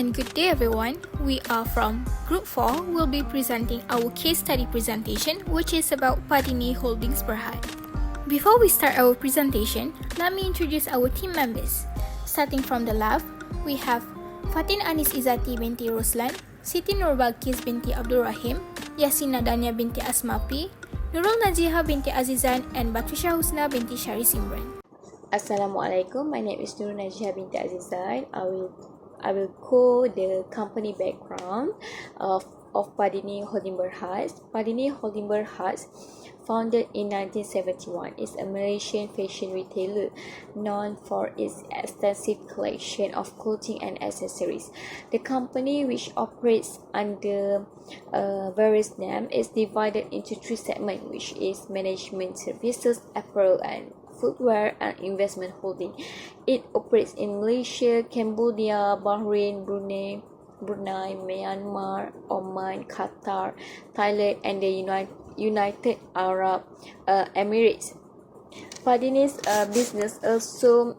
and good day everyone. We are from Group 4. We'll be presenting our case study presentation, which is about Padini Holdings Berhad. Before we start our presentation, let me introduce our team members. Starting from the left, we have Fatin Anis Izati binti Roslan, Siti Nurbalkis binti Abdul Rahim, Yasina Dania binti Asmapi, Nurul Naziha binti Azizan, and Batrisha Husna binti Shari Simran. Assalamualaikum. My name is Nurul Naziha binti Azizan. I will quote the company background of Padini Holding Berhad. Padini Holding Berhad, founded in 1971, is a Malaysian fashion retailer known for its extensive collection of clothing and accessories. The company, which operates under various names, is divided into three segments, which is management services, apparel and footwear, and investment holding. It operates in Malaysia, Cambodia, Bahrain, Brunei, Myanmar, Oman, Qatar, Thailand, and the United Arab Emirates. Padini's business also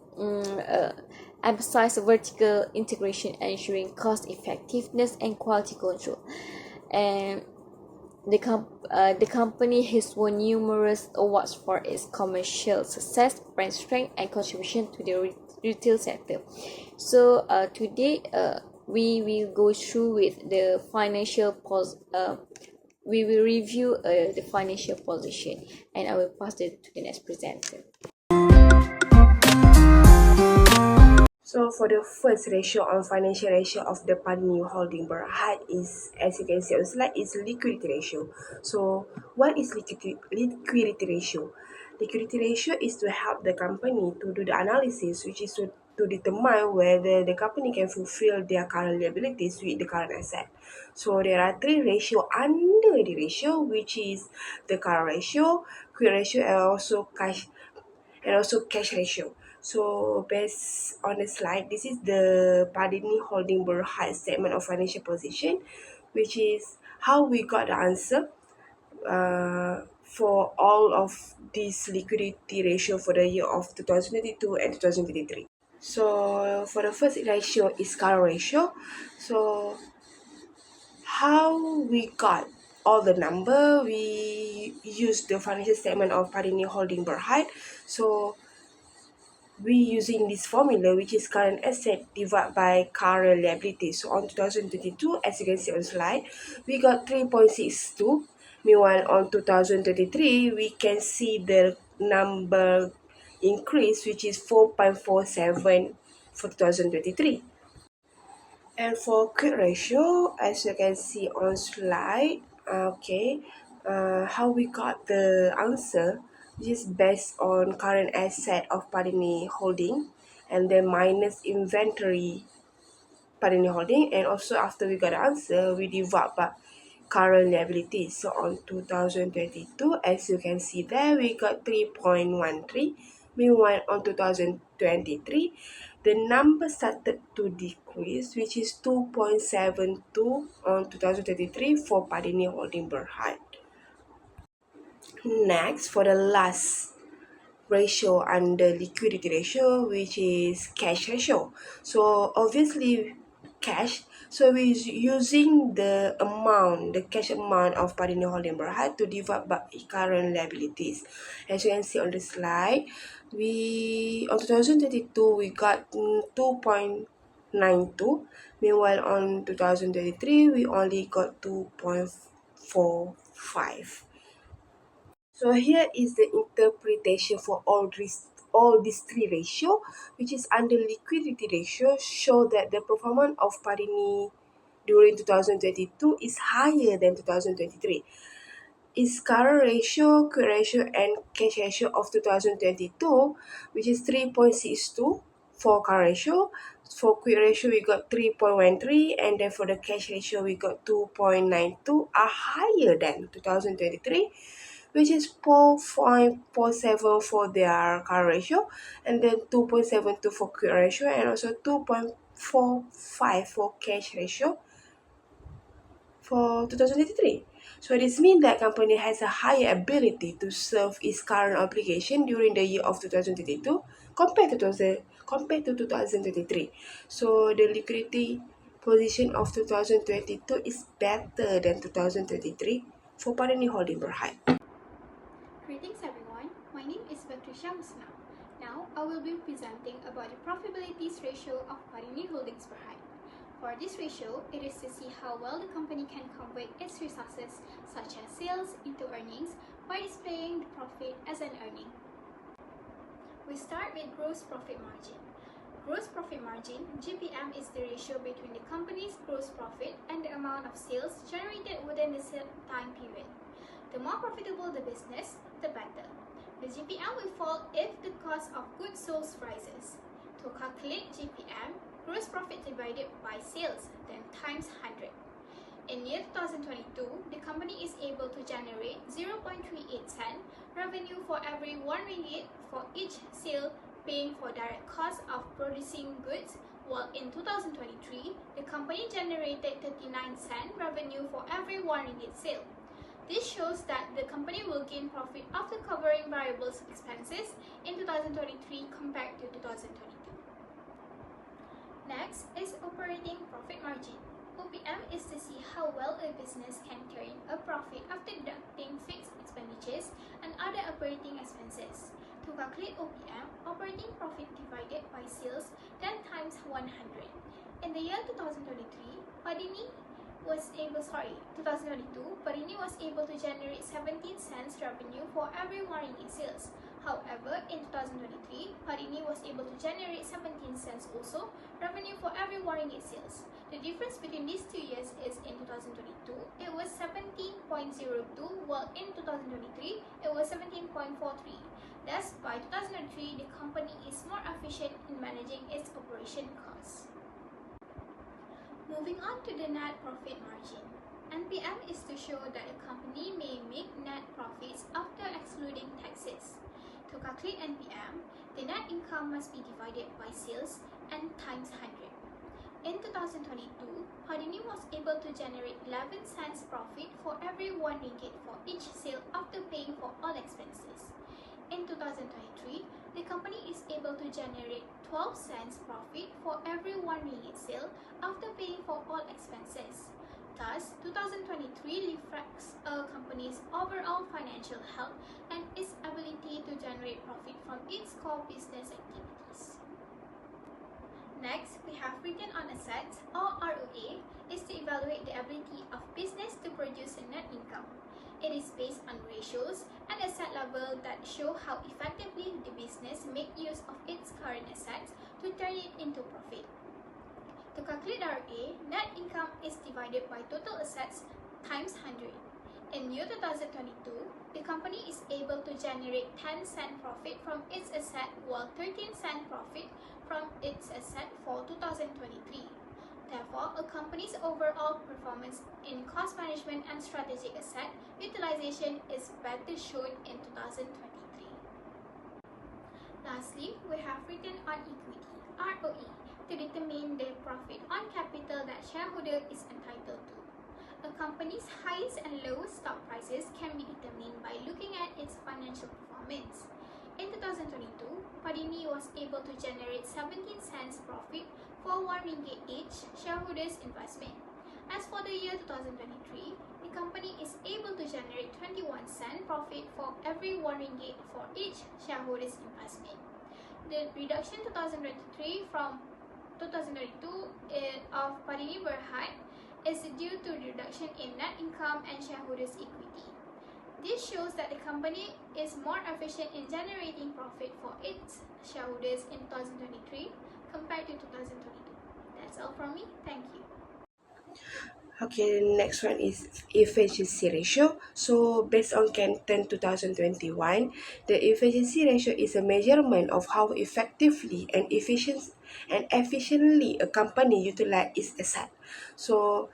emphasizes vertical integration, ensuring cost effectiveness and quality control. And the company has won numerous awards for its commercial success, brand strength, and contribution to the retail sector. So today we will go through with the we will review the financial position, and I will pass it to the next presenter. So for the first ratio on financial ratio of the Padini Holding Berhad is, as you can see on the slide, is liquidity ratio. So what is liquidity ratio? Liquidity ratio is to help the company to do the analysis, which is to determine whether the company can fulfill their current liabilities with the current asset. So there are three ratios under the ratio, which is the current ratio, quick ratio, and also cash ratio. So based on the slide, this is the Padini Holding Berhad statement of financial position, which is how we got the answer for all of this liquidity ratio for the year of 2022 and 2023. So for the first ratio is current ratio. So how we got all the number, we use the financial statement of Padini Holding Berhad. So we using this formula, which is current asset divided by current liability. So on 2022, as you can see on the slide, we got 3.62. Meanwhile, on 2023, we can see the number increase, which is 4.47 for 2023. And for quick ratio, as you can see on slide, how we got the answer, which is based on current asset of Padini Holding, and then minus inventory Padini Holding, and also after we got the answer, we divide by current liabilities. So on 2022, as you can see there, we got 3.13. Meanwhile, on 2023, the number started to decrease, which is 2.72 on 2023 for Padini Holding Berhad. Next, for the last ratio under liquidity ratio, which is cash ratio. So obviously cash, so we're using the cash amount of Padini Holding Berhad to divide by current liabilities. As you can see on the slide, on 2022 we got 2.92. Meanwhile, on 2023 we only got 2.45. So here is the interpretation for all these three ratio, which is under liquidity ratio, show that the performance of Padini during 2022 is higher than 2023. Its current ratio, quick ratio, and cash ratio of 2022, which is 3.62 for current ratio. For quick ratio, we got 3.13, and then for the cash ratio, we got 2.92, are higher than 2023, which is 4.47 for their current ratio, and then 2.72 for quick ratio, and also 2.45 for cash ratio for 2023. So this means that company has a higher ability to serve its current obligation during the year of 2022 compared to 2023. So the liquidity position of 2022 is better than 2023 for Padini Holding Berhad. Greetings everyone, my name is Patricia Musna. Now I will be presenting about the profitability ratio of Padini Holdings Berhad. For this ratio, it is to see how well the company can convert its resources such as sales into earnings by displaying the profit as an earning. We start with gross profit margin. Gross profit margin, GPM, is the ratio between the company's gross profit and the amount of sales generated within the same time period. The more profitable the business, the better. The GPM will fall if the cost of goods sold rises. To calculate GPM, gross profit divided by sales, then times 100. In year 2022, the company is able to generate 0.38 cent revenue for every 1 ringgit for each sale, paying for direct cost of producing goods, while in 2023, the company generated 39 cent revenue for every 1 ringgit sale. This shows that the company will gain profit after covering variable expenses in 2023 compared to 2022. Next is operating profit margin. OPM is to see how well a business can turn a profit after deducting fixed expenditures and other operating expenses. To calculate OPM, operating profit divided by sales, then times 100. In the year 2022, Padini was able to generate 17 cents revenue for every 1 ringgit sales. However, in 2023, Padini was able to generate 17 cents also revenue for every 1 ringgit sales. The difference between these 2 years is in 2022, it was 17.02, while in 2023, it was 17.43. Thus, by 2023, the company is more efficient in managing its operation costs. Moving on to the net profit margin. NPM is to show that a company may make net profits after excluding taxes. To calculate NPM, the net income must be divided by sales and times 100. In 2022, Padini was able to generate 11 cents profit for every 1 ringgit for each sale after paying for all expenses. In 2023, the company is able to generate 12 cents profit for every 1 ringgit sale after paying for all expenses. Thus, 2023 reflects a company's overall financial health and its ability to generate profit from its core business activities. Next, we have return on assets, or ROA, is to evaluate the ability of business to produce a net income. It is based on ratios and asset level that show how effectively the business make use of its current assets to turn it into profit. To calculate ROA, net income is divided by total assets times 100. In year 2022, the company is able to generate 10 cent profit from its asset, while 13 cent profit from its asset for 2023. Therefore, a company's overall performance in cost management and strategic asset utilization is better shown in 2023. Lastly, we have return on equity, ROE, to determine the profit on capital that shareholder is entitled to. A company's highest and lowest stock prices can be determined by looking at its financial performance. In 2022, Padini was able to generate 17 cents profit for 1 ringgit each shareholders' investment. As for the year 2023, the company is able to generate 21 cent profit for every 1 ringgit for each shareholders' investment. The reduction 2023 from 2022 of Padini Berhad is due to reduction in net income and shareholders' equity. This shows that the company is more efficient in generating profit for its shareholders in 2023 compared to 2022. That's all from me. Thank you. Okay, the next one is efficiency ratio. So based on Canton 2021, the efficiency ratio is a measurement of how effectively and efficiently a company utilize its asset. So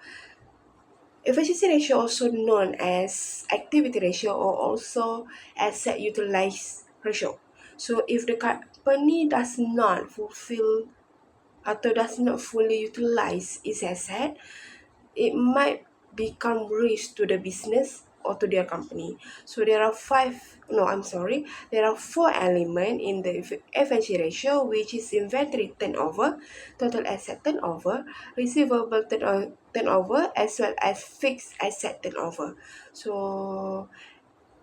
efficiency ratio, also known as activity ratio or also asset utilized ratio. So if the company does not fulfill or does not fully utilize its asset, it might become risk to the business or to their company. So there are there are four elements in the efficiency ratio, which is inventory turnover, total asset turnover, receivable turnover, as well as fixed asset turnover. So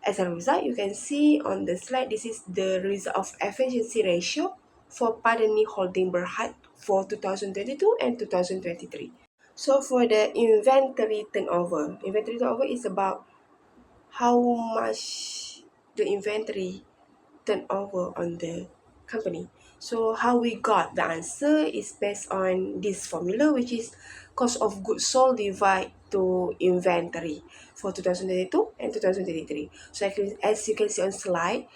as a result, you can see on the slide, this is the result of efficiency ratio for Padini Holding Berhad for 2022 and 2023. So for the inventory turnover is about how much the inventory turnover on the company. So how we got the answer is based on this formula, which is cost of goods sold divided to inventory for 2022 and 2023. So as you can see on slide,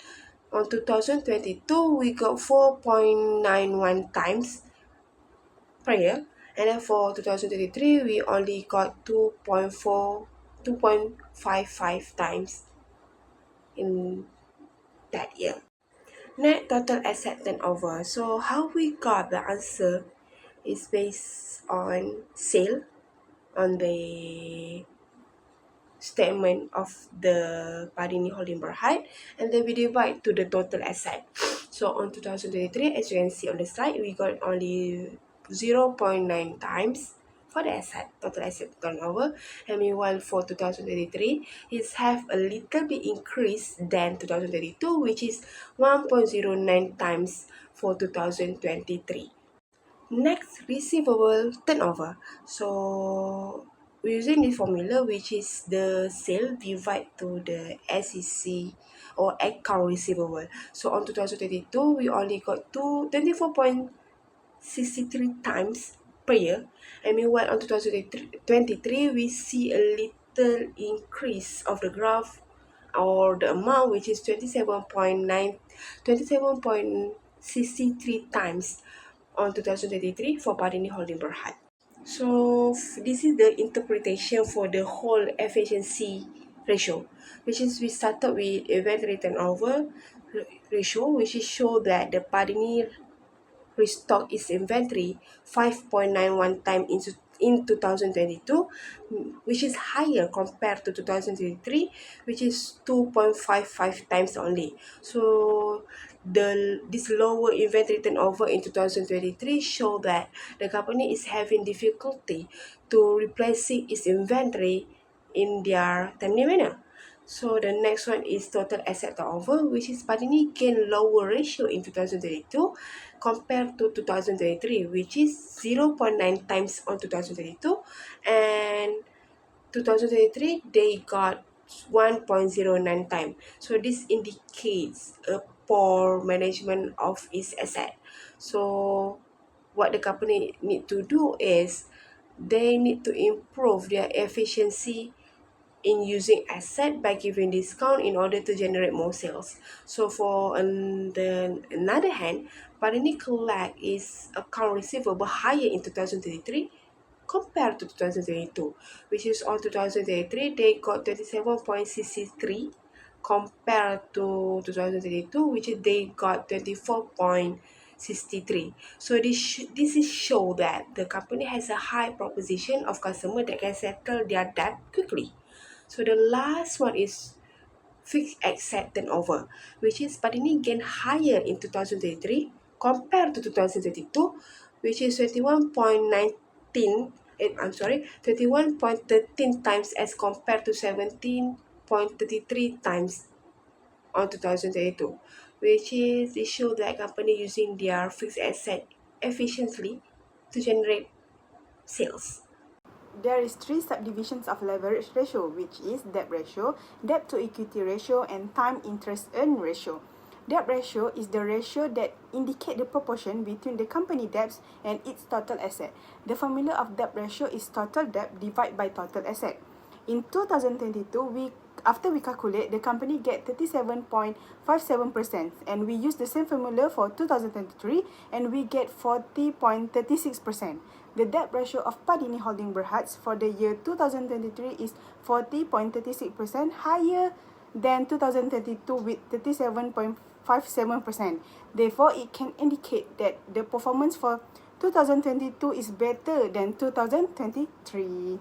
on 2022 we got 4.91 times per year, and then for 2023 we only got 2.55 times in that year. Net total asset turnover. So how we got the answer is based on sale on the statement of the Padini Holding Berhad, and then we divide to the total asset. So on 2023, as you can see on the slide, we got only 0.9 times for the total asset turnover, and meanwhile for 2023, it's have a little bit increase than 2022, which is 1.09 times for 2023. Next, receivable turnover. So using this formula, which is the sale divide to the SEC or account receivable. So on 2022, we only got 24.63 times per year. And meanwhile, on 2023, we see a little increase of the graph or the amount, which is 27.63 times on 2023 for Padini Holding Berhad. So this is the interpretation for the whole efficiency ratio, which is we started with inventory turnover ratio, which is show that the Padini restock its inventory 5.91 times in 2022, which is higher compared to 2023, which is 2.55 times only. So this lower inventory turnover in 2023 show that the company is having difficulty to replacing its inventory in their timely manner. So the next one is total asset turnover, which is Padini gain lower ratio in 2022 compared to 2023, which is 0.9 times on 2022, and 2023 they got 1.09 times. So this indicates a poor management of its asset. So what the company need to do is they need to improve their efficiency in using asset by giving discount in order to generate more sales. So for the another hand, Padini collect is account receivable higher in 2023 compared to 2022, which is on 2023 they got 27.63 compared to 2022, which is they got 24.63. So this is show that the company has a high proposition of customer that can settle their debt quickly. So the last one is fixed asset turnover, which is Padini gain higher in 2023 compared to 2022, which is 21.13 times as compared to 17.33 times on 2022, which is it show that company using their fixed asset efficiently to generate sales. There is three subdivisions of leverage ratio, which is debt ratio, debt to equity ratio, and time interest earn ratio. Debt ratio is the ratio that indicate the proportion between the company debts and its total asset. The formula of debt ratio is total debt divided by total asset. In 2022, after we calculate, the company get 37.57%, and we use the same formula for 2023, and we get 40.36%. The debt ratio of Padini Holding Berhad for the year 2023 is 40.36%, higher than 2022 with 37.57%. Therefore, it can indicate that the performance for 2022 is better than 2023.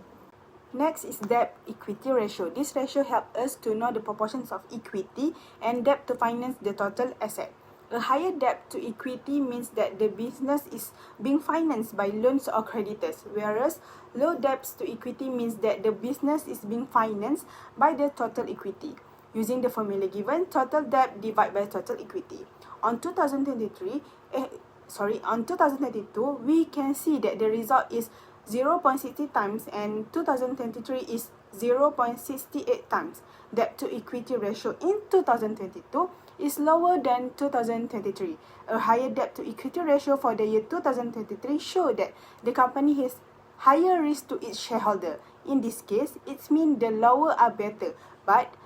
Next is debt equity ratio. This ratio helps us to know the proportions of equity and debt to finance the total asset. A higher debt to equity means that the business is being financed by loans or creditors, whereas low debts to equity means that the business is being financed by the total equity. Using the formula given, total debt divided by total equity. On 2022, we can see that the result is 0.60 times and 2023 is 0.68 times. Debt to equity ratio in 2022 is lower than 2023. A higher debt to equity ratio for the year 2023 show that the company has higher risk to its shareholder. In this case, it means the lower are better, but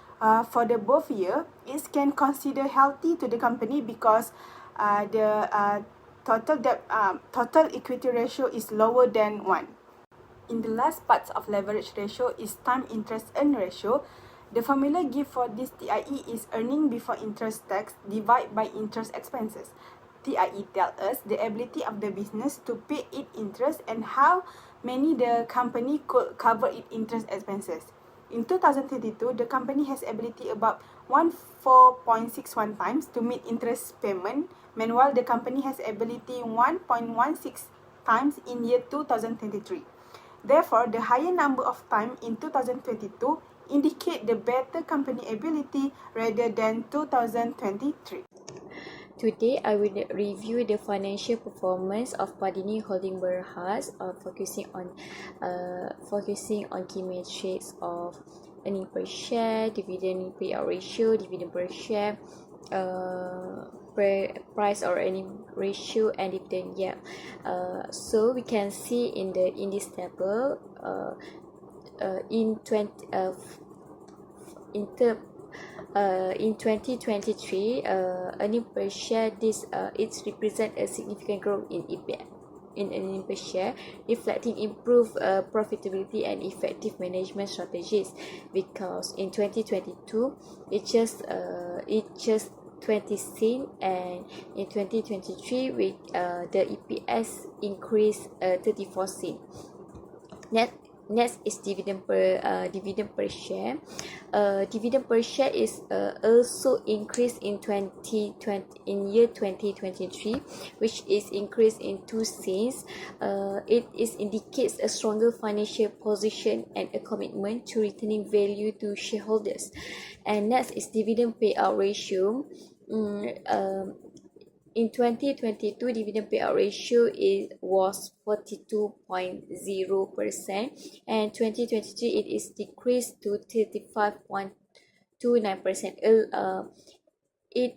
for the both year, it can consider healthy to the company because the total equity ratio is lower than 1. In the last parts of leverage ratio is time interest earn ratio. The formula given for this TIE is earning before interest tax divided by interest expenses. TIE tells us the ability of the business to pay its interest and how many the company could cover its interest expenses. In 2022, the company has ability about 14.61 times to meet interest payment. Meanwhile, the company has ability 1.16 times in year 2023. Therefore, the higher number of time in 2022 indicate the better company ability rather than 2023. Today, I will review the financial performance of Padini Holding Berhad, focusing on key metrics of earning per share, dividend payout ratio, dividend per share, per price or earning ratio, and dividend yield. So we can see in this table, in 2023, earning per share, it represents a significant growth in EPS, in earning per share, reflecting improved profitability and effective management strategies. Because in 2022, it just 20 cents, and in 2023, the EPS increased 34 cents. Next is dividend per share. Dividend per share is also increased in year 2023, which is increased in 2 cents. It indicates a stronger financial position and a commitment to returning value to shareholders. And next is dividend payout ratio. In 2022, dividend payout ratio was 42.0%, and 2023 it is decreased to 35.29%. It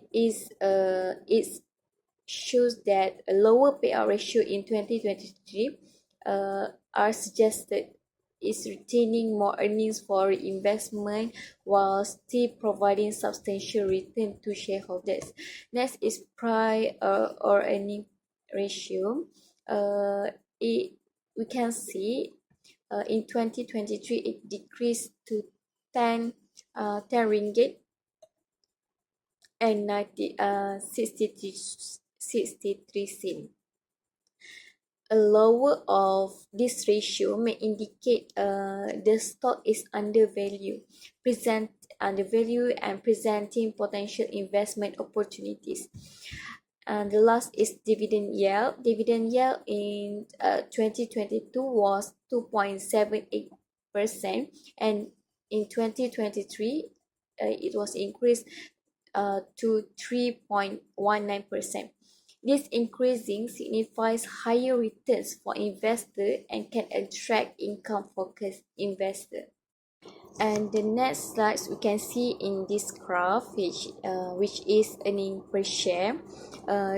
shows that a lower payout ratio in 2023 are suggested is retaining more earnings for investment while still providing substantial return to shareholders. Next is price or earning ratio. We can see in 2023 it decreased to 10 ringgit and 63 cents. A lower of this ratio may indicate the stock is undervalued and presenting potential investment opportunities. And the last is dividend yield. Dividend yield in 2022 was 2.78%, and in 2023 it was increased to 3.19%. This increasing signifies higher returns for investors and can attract income-focused investors. And the next slides we can see in this graph, which is earning per share.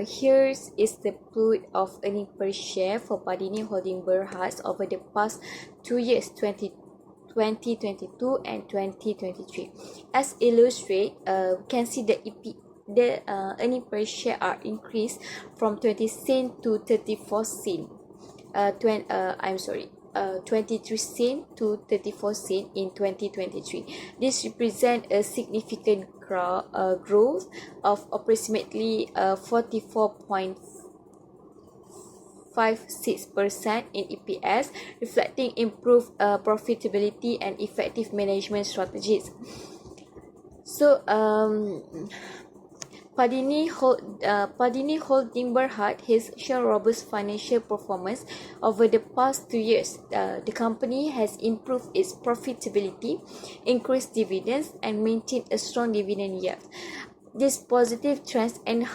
Here is the plot of earning per share for Padini Holding Berhad over the past 2 years, 2022 and 2023. As illustrated, we can see the earning per share are increased from 20 cent to 34 cent. 23 cent to 34 cent in 2023. This represents a significant growth of approximately 44.5%. 0.56% in EPS, reflecting improved profitability and effective management strategies. So, Padini Holding Berhad has shown robust financial performance over the past 2 years. The company has improved its profitability, increased dividends, and maintained a strong dividend yield. These positive trends can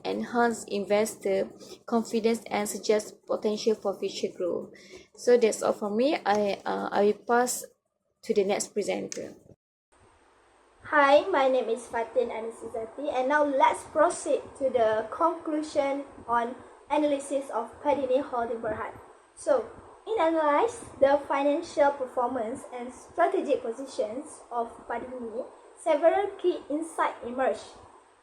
enhance investor confidence and suggest potential for future growth. So that's all from me. I will pass to the next presenter. Hi, my name is Fatin Anisizati, and now let's proceed to the conclusion on analysis of Padini Holding Berhad. So, in analyze the financial performance and strategic positions of Padini, several key insights emerge.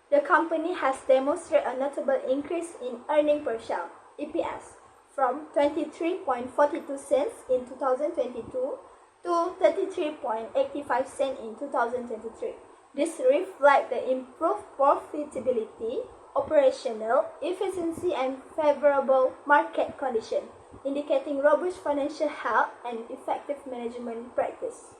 The company has demonstrated a notable increase in earning per share (EPS) from 23.42 cents in 2022 to 33.85 cents in 2023. This reflects the improved profitability, operational efficiency, and favorable market conditions, indicating robust financial health and effective management practice.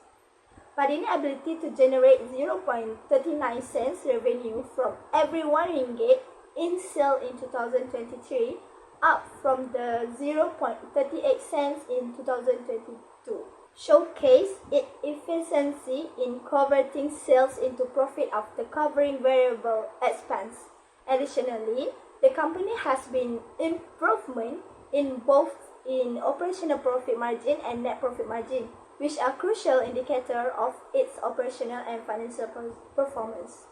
Padini's ability to generate 0.39 cents revenue from every 1 ringgit in sale in 2023, up from the 0.38 cents in 2022. Showcase its efficiency in converting sales into profit after covering variable expense. Additionally, the company has been improvement in both in operational profit margin and net profit margin, which are crucial indicators of its operational and financial performance.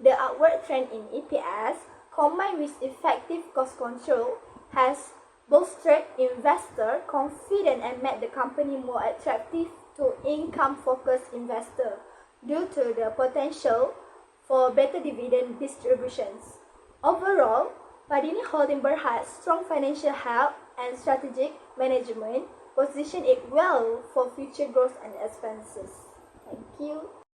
The upward trend in EPS, combined with effective cost control, has bolstered investor confidence and made the company more attractive to income-focused investors due to the potential for better dividend distributions. Overall, Padini Holding Berhad's strong financial health and strategic management position it well for future growth and expenses. Thank you.